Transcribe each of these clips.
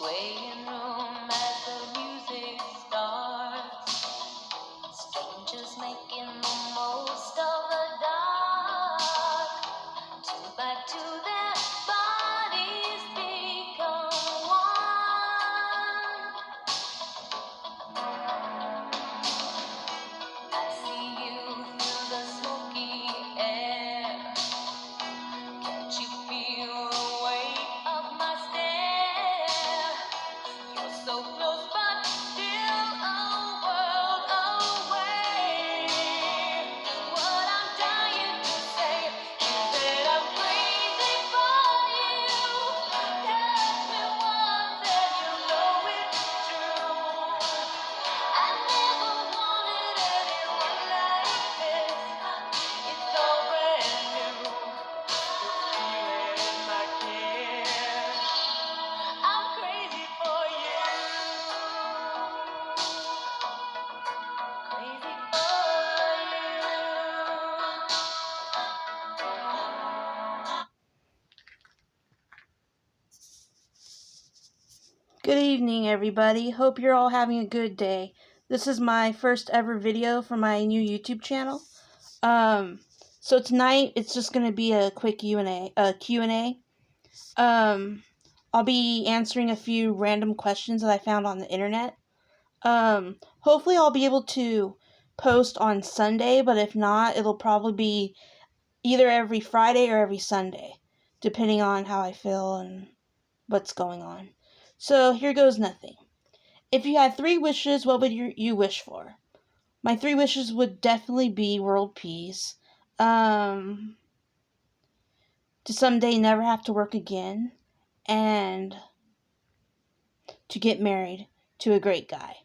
swaying room as the music starts. Strangers making the most of the dark. Two by two, their bodies become one. I see you through the smoky air. Can't you feel the weight of my stare? You're so close, but still a world away. What I'm dying to say is that I'm crazy for you. Touch me once and you know it's true. I never wanted anyone like this. It's all brand new. Feeling I care. I'm crazy for you. Crazy for you. Good evening, everybody. Hope you're all having a good day. This is my first ever video for my new YouTube channel. So tonight it's just gonna be a quick Q&A. I'll be answering a few random questions that I found on the internet. Hopefully I'll be able to post on Sunday, but if not, it'll probably be either every Friday or every Sunday, depending on how I feel and what's going on. So here goes nothing. If you had 3 wishes, what would you wish for? My 3 wishes would definitely be world peace, to someday never have to work again, and to get married to a great guy.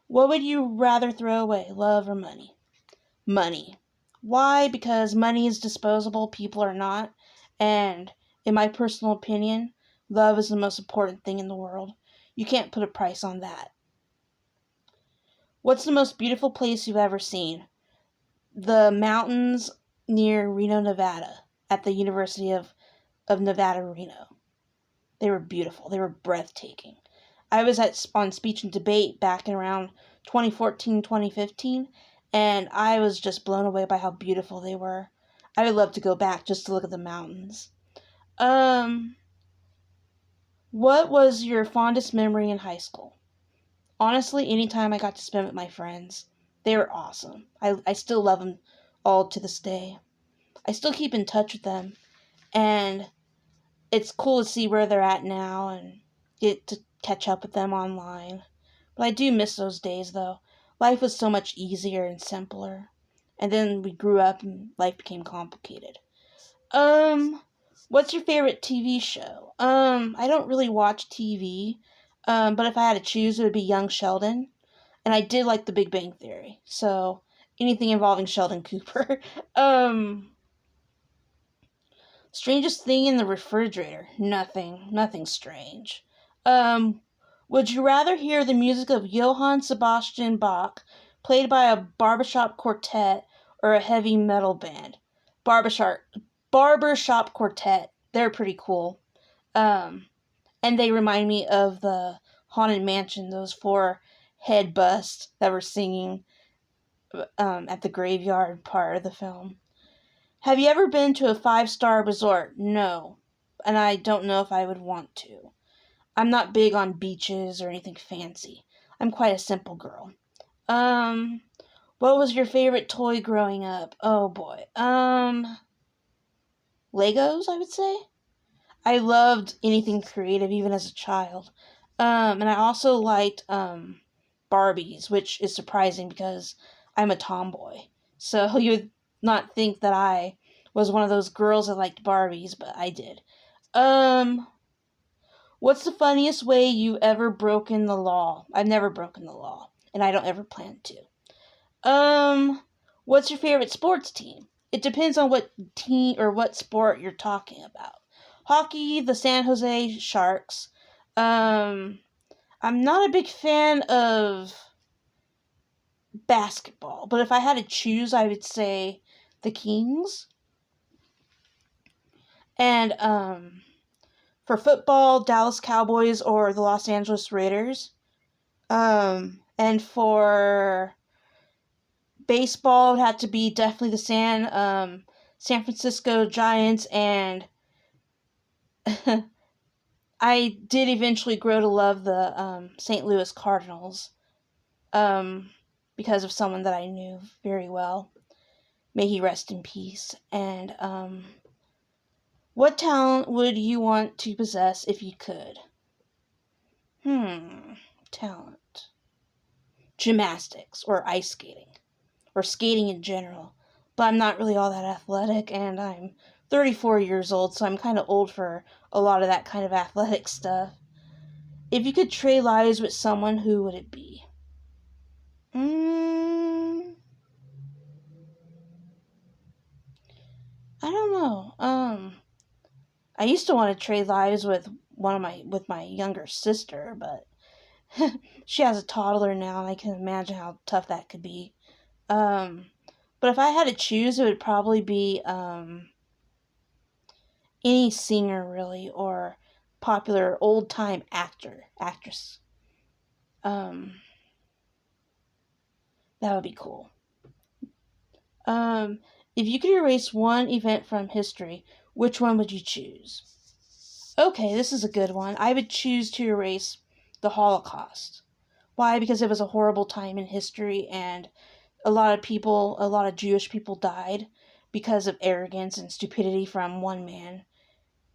What would you rather throw away, love or money? Money. Why? Because money is disposable, people are not, and in my personal opinion, love is the most important thing in the world. You can't put a price on that. What's the most beautiful place you've ever seen? The mountains near Reno, Nevada, at the University of Nevada, Reno. They were beautiful. They were breathtaking. I was on speech and debate back in around 2014, 2015, and I was just blown away by how beautiful they were. I would love to go back just to look at the mountains. What was your fondest memory in high school? Honestly, anytime I got to spend with my friends. They were awesome. I still love them all to this day. I still keep in touch with them, and it's cool to see where they're at now and get to catch up with them online. But I do miss those days, though. Life was so much easier and simpler. And then we grew up and life became complicated. What's your favorite TV show? I don't really watch TV. But if I had to choose, it would be Young Sheldon. And I did like The Big Bang Theory. So, anything involving Sheldon Cooper. Strangest thing in the refrigerator? Nothing strange. Would you rather hear the music of Johann Sebastian Bach played by a barbershop quartet or a heavy metal band? Barbershop quartet. They're pretty cool. And they remind me of the Haunted Mansion, those 4 head busts that were singing at the graveyard part of the film. Have you ever been to a 5-star resort? No. And I don't know if I would want to. I'm not big on beaches or anything fancy. I'm quite a simple girl. What was your favorite toy growing up? Oh boy. Legos, I would say. I loved anything creative even as a child. And I also liked Barbies, which is surprising because I'm a tomboy. So you would not think that I was one of those girls that liked Barbies, but I did. What's the funniest way you ever broken the law? I've never broken the law, and I don't ever plan to. What's your favorite sports team? It depends on what team or what sport you're talking about. Hockey, the San Jose Sharks. I'm not a big fan of basketball, but if I had to choose, I would say the Kings. And For football, Dallas Cowboys or the Los Angeles Raiders. And for baseball, it had to be definitely the San Francisco Giants, and I did eventually grow to love the St. Louis Cardinals because of someone that I knew very well. May he rest in peace. And what talent would you want to possess if you could? Talent. Gymnastics or ice skating or skating in general. But I'm not really all that athletic, and I'm 34 years old, so I'm kind of old for a lot of that kind of athletic stuff. If you could trade lives with someone, who would it be? I don't know. I used to want to trade lives with my younger sister, but she has a toddler now, and I can imagine how tough that could be. But if I had to choose, it would probably be any singer, really, or popular old-time actress. That would be cool. If you could erase one event from history, which one would you choose? Okay, this is a good one. I would choose to erase the Holocaust. Why? Because it was a horrible time in history, and a lot of Jewish people died because of arrogance and stupidity from one man,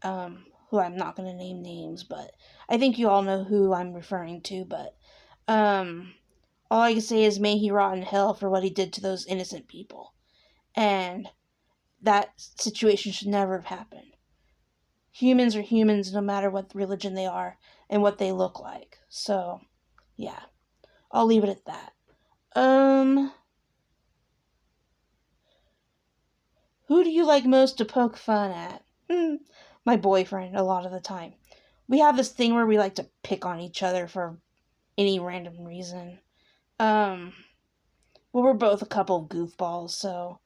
who I'm not going to name names, but I think you all know who I'm referring to. But all I can say is, may he rot in hell for what he did to those innocent people. And that situation should never have happened. Humans are humans no matter what religion they are and what they look like. So, yeah. I'll leave it at that. Who do you like most to poke fun at? My boyfriend, a lot of the time. We have this thing where we like to pick on each other for any random reason. Well, we're both a couple of goofballs, so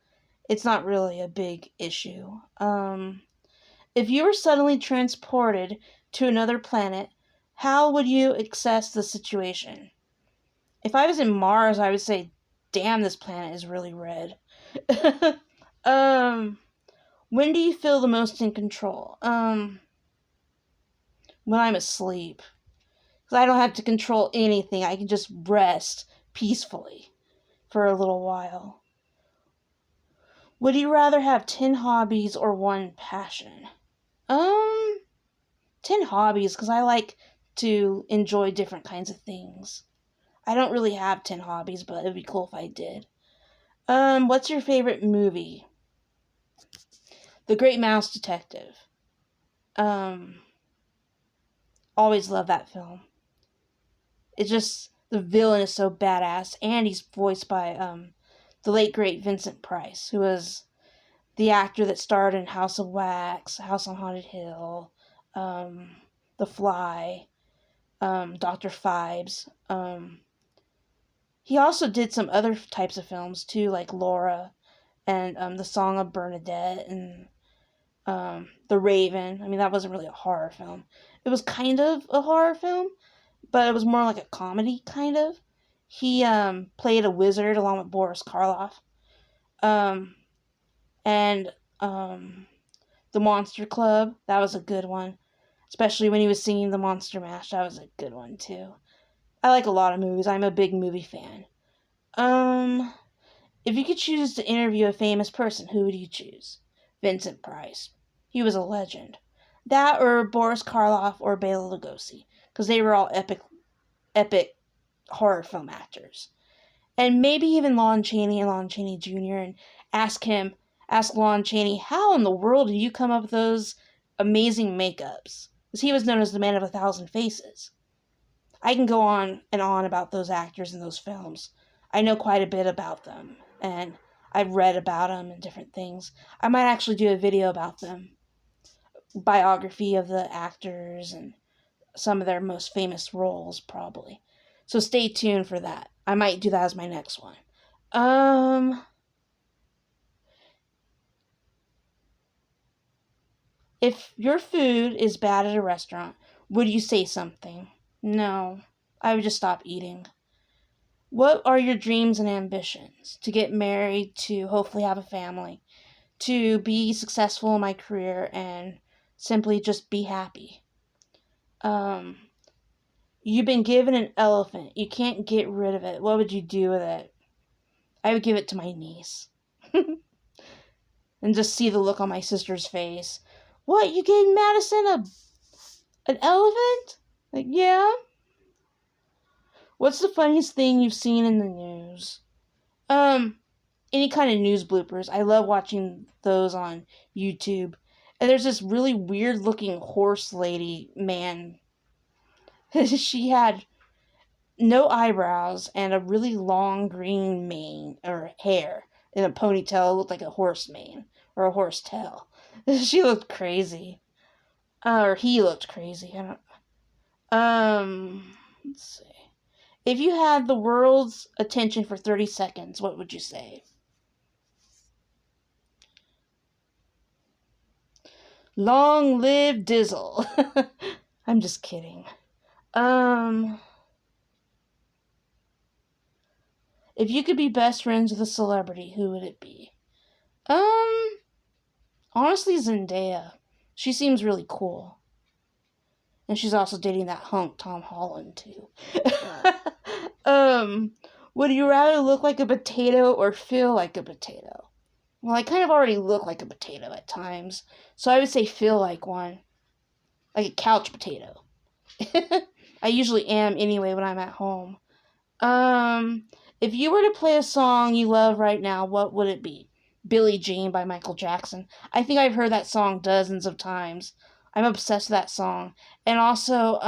it's not really a big issue. If you were suddenly transported to another planet, how would you assess the situation? If I was in Mars, I would say, damn, this planet is really red. When do you feel the most in control? When I'm asleep. Because I don't have to control anything. I can just rest peacefully for a little while. Would you rather have 10 hobbies or one passion? 10 hobbies, because I like to enjoy different kinds of things. I don't really have 10 hobbies, but it would be cool if I did. What's your favorite movie? The Great Mouse Detective. Always love that film. It's just, the villain is so badass, and he's voiced by, the late great Vincent Price, who was the actor that starred in House of Wax, House on Haunted Hill, The Fly, Dr. Phibes. He also did some other types of films too, like Laura and The Song of Bernadette and The Raven. I mean, that wasn't really a horror film. It was kind of a horror film, but it was more like a comedy, kind of. He played a wizard along with Boris Karloff. And The Monster Club, that was a good one. Especially when he was singing the Monster Mash, that was a good one too. I like a lot of movies. I'm a big movie fan. If you could choose to interview a famous person, who would you choose? Vincent Price. He was a legend. That or Boris Karloff or Bela Lugosi, because they were all epic horror film actors. And maybe even Lon Chaney and Lon Chaney Jr. and ask Lon Chaney, how in the world did you come up with those amazing makeups? Because he was known as the Man of 1,000 Faces. I can go on and on about those actors and those films. I know quite a bit about them, and I've read about them and different things. I might actually do a video about them. Biography of the actors and some of their most famous roles, probably. So stay tuned for that. I might do that as my next one. If your food is bad at a restaurant, would you say something? No, I would just stop eating. What are your dreams and ambitions? To get married, to hopefully have a family, to be successful in my career, and simply just be happy. You've been given an elephant. You can't get rid of it. What would you do with it? I would give it to my niece. And just see the look on my sister's face. What, you gave Madison an elephant? Like, yeah. What's the funniest thing you've seen in the news? Any kind of news bloopers. I love watching those on YouTube. And there's this really weird looking horse lady, man. She had no eyebrows and a really long green mane or hair in a ponytail. It looked like a horse mane or a horse tail. She looked crazy. Or he looked crazy. I don't. Let's see. If you had the world's attention for 30 seconds, what would you say? Long live Dizzle. I'm just kidding. If you could be best friends with a celebrity, who would it be? Honestly, Zendaya. She seems really cool. And she's also dating that hunk Tom Holland, too. Would you rather look like a potato or feel like a potato? Well, I kind of already look like a potato at times, so I would say feel like one. Like a couch potato. I usually am anyway when I'm at home. If you were to play a song you love right now, what would it be? Billie Jean by Michael Jackson. I think I've heard that song dozens of times. I'm obsessed with that song. And also,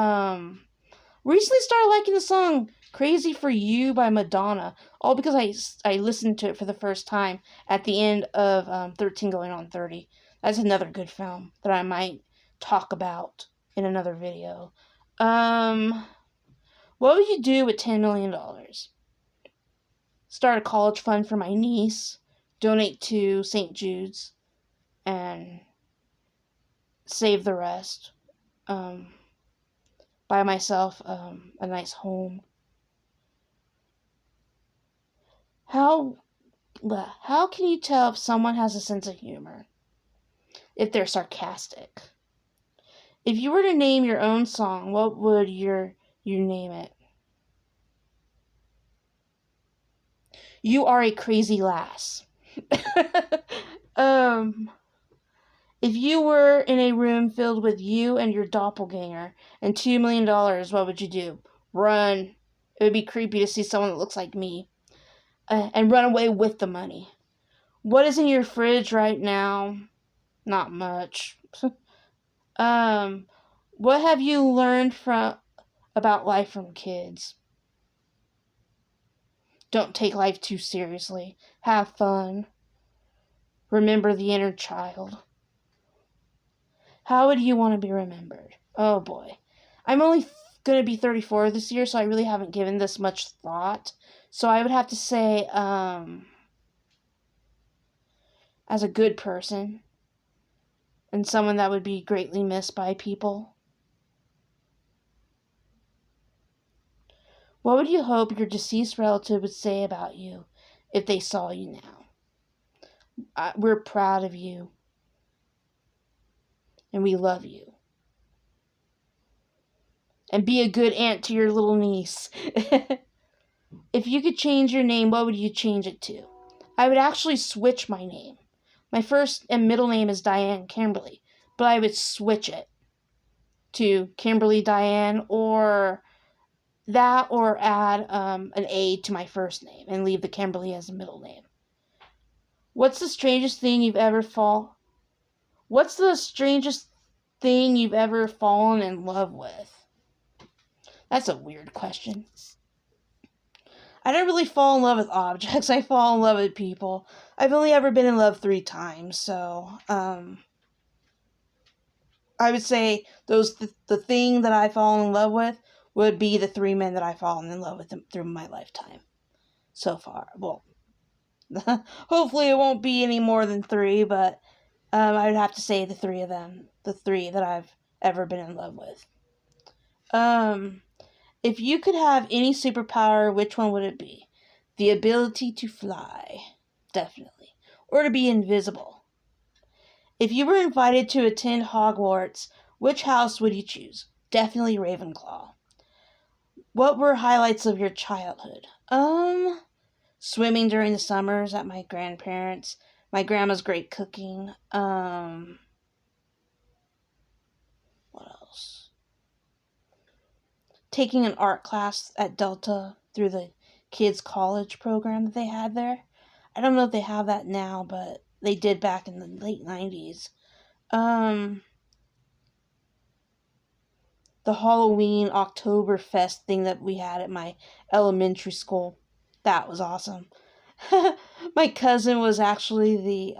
recently started liking the song Crazy for You by Madonna. All because I listened to it for the first time at the end of 13 Going on 30. That's another good film that I might talk about in another video. What would you do with $10 million? Start a college fund for my niece, donate to St. Jude's, and save the rest. Buy myself a nice home. How can you tell if someone has a sense of humor? If they're sarcastic. If you were to name your own song, what would you name it? You Are a Crazy Lass. If you were in a room filled with you and your doppelganger and $2 million, what would you do? Run. It would be creepy to see someone that looks like me. And run away with the money. What is in your fridge right now? Not much. What have you learned about life from kids? Don't take life too seriously. Have fun. Remember the inner child. How would you want to be remembered? Oh boy. I'm only going to be 34 this year, so I really haven't given this much thought. So I would have to say, as a good person and someone that would be greatly missed by people. What would you hope your deceased relative would say about you if they saw you now? We're proud of you. And we love you. And be a good aunt to your little niece. If you could change your name, what would you change it to? I would actually switch my name. My first and middle name is Diane Kimberly, but I would switch it to Kimberly Diane or that, or add an A to my first name and leave the Kimberly as a middle name. What's the strangest thing you've ever fallen in love with? That's a weird question. I don't really fall in love with objects. I fall in love with people. I've only ever been in love 3 times, so I would say the thing that I fall in love with would be the 3 men that I've fallen in love with through my lifetime so far. Well, hopefully it won't be any more than 3, but I would have to say the three of them, the three that I've ever been in love with. If you could have any superpower, which one would it be? The ability to fly, definitely, or to be invisible. If you were invited to attend Hogwarts, which house would you choose? Definitely Ravenclaw. What were highlights of your childhood? Swimming during the summers at my grandparents', my grandma's great cooking. What else? Taking an art class at Delta through the kids' college program that they had there. I don't know if they have that now, but they did back in the late 90s. The Halloween Oktoberfest thing that we had at my elementary school. That was awesome. My cousin was actually the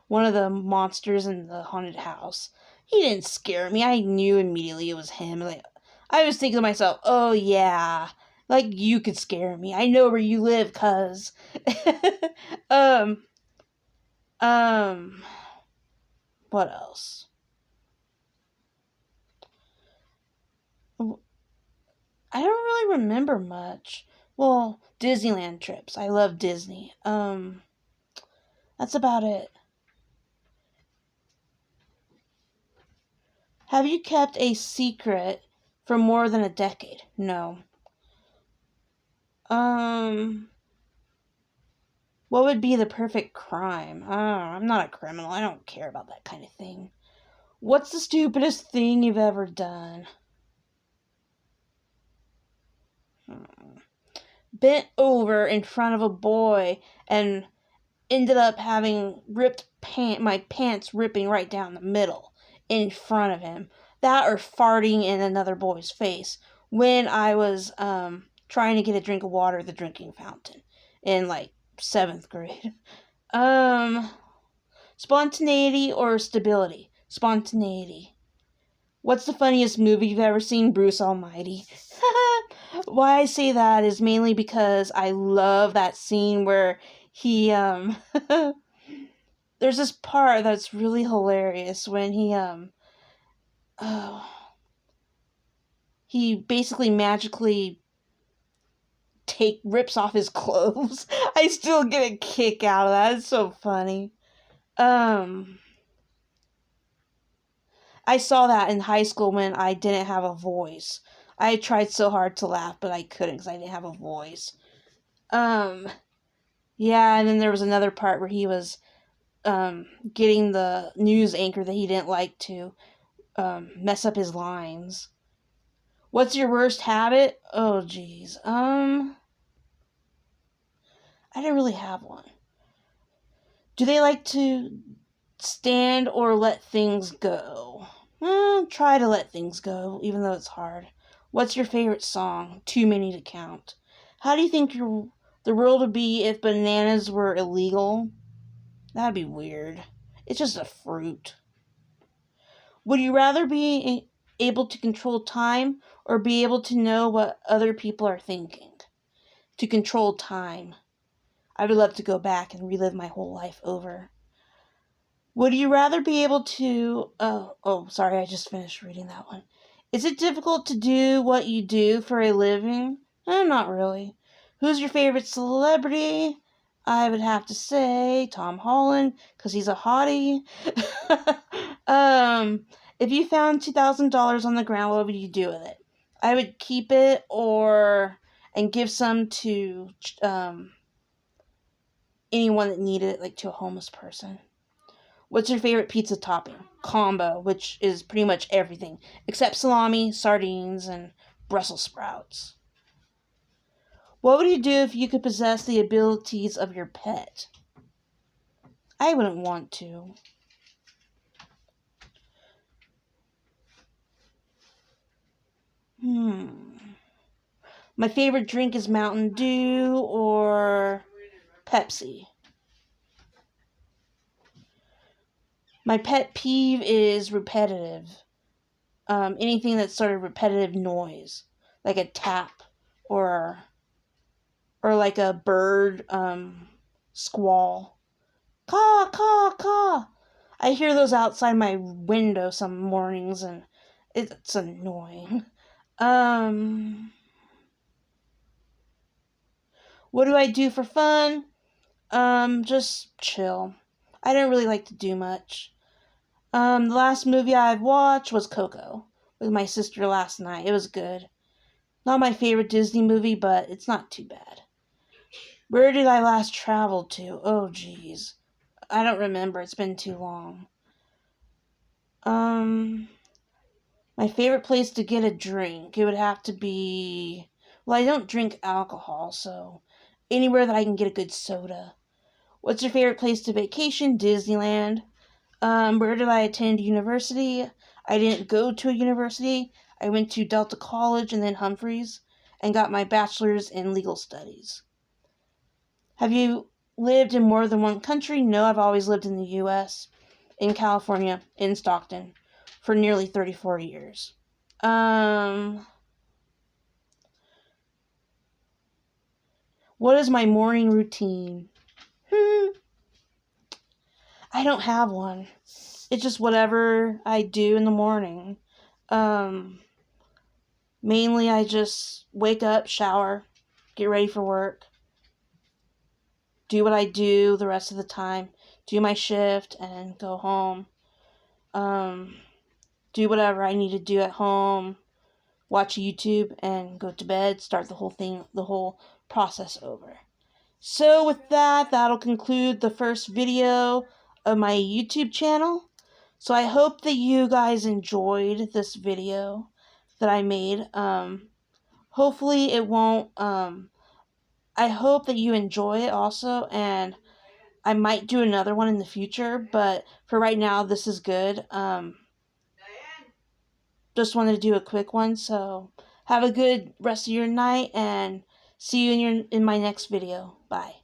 one of the monsters in the haunted house. He didn't scare me. I knew immediately it was him. Like, I was thinking to myself, "Oh yeah, like you could scare me. I know where you live, cuz." um, what else? I don't really remember much. Well, Disneyland trips. I love Disney. That's about it. Have you kept a secret for more than a decade? No. What would be the perfect crime? I'm not a criminal. I don't care about that kind of thing. What's the stupidest thing you've ever done? Bent over in front of a boy and ended up having my pants ripping right down the middle in front of him. That or farting in another boy's face when I was trying to get a drink of water at the drinking fountain in like 7th grade. Spontaneity or stability? Spontaneity. What's the funniest movie you've ever seen? Bruce Almighty. Why I say that is mainly because I love that scene where he there's this part that's really hilarious when he basically magically rips off his clothes. I still get a kick out of that. It's so funny. I saw that in high school when I didn't have a voice. I tried so hard to laugh, but I couldn't because I didn't have a voice. Yeah, and then there was another part where he was getting the news anchor that he didn't like to mess up his lines. What's your worst habit? Oh, geez. I didn't really have one. Do they like to stand or let things go? Try to let things go, even though it's hard. What's your favorite song? Too many to count. How do you think the world would be if bananas were illegal? That'd be weird. It's just a fruit. Would you rather be able to control time or be able to know what other people are thinking? To control time. I would love to go back and relive my whole life over. Would you rather be able to... sorry, I just finished reading that one. Is it difficult to do what you do for a living? Not really. Who's your favorite celebrity? I would have to say Tom Holland, because he's a hottie. If you found $2,000 on the ground, what would you do with it? I would keep it and give some to anyone that needed it, like to a homeless person. What's your favorite pizza topping? Combo, which is pretty much everything, except salami, sardines, and Brussels sprouts. What would you do if you could possess the abilities of your pet? I wouldn't want to. My favorite drink is Mountain Dew or Pepsi. My pet peeve is repetitive. Anything that's sort of repetitive noise, like a tap or like a bird squall. Caw, caw, caw. I hear those outside my window some mornings, and it's annoying. What do I do for fun? Just chill. I don't really like to do much. The last movie I've watched was Coco with my sister last night. It was good. Not my favorite Disney movie, but it's not too bad. Where did I last travel to? Oh, geez. I don't remember. It's been too long. My favorite place to get a drink, it would have to be... Well, I don't drink alcohol, so anywhere that I can get a good soda. What's your favorite place to vacation? Disneyland. Where did I attend university? I didn't go to a university. I went to Delta College and then Humphreys and got my bachelor's in legal studies. Have you lived in more than one country? No, I've always lived in the U.S., in California, in Stockton, for nearly 34 years. What is my morning routine? I don't have one. It's just whatever I do in the morning. Mainly I just wake up, shower, get ready for work, do what I do the rest of the time, do my shift, and go home. Do whatever I need to do at home, watch YouTube, and go to bed, start the whole process over. So with that, that'll conclude the first video of my YouTube channel. So I hope that you guys enjoyed this video that I made. Hopefully it won't, I hope that you enjoy it also, and I might do another one in the future, but for right now, this is good. Just wanted to do a quick one, so have a good rest of your night, and see you in my next video. Bye.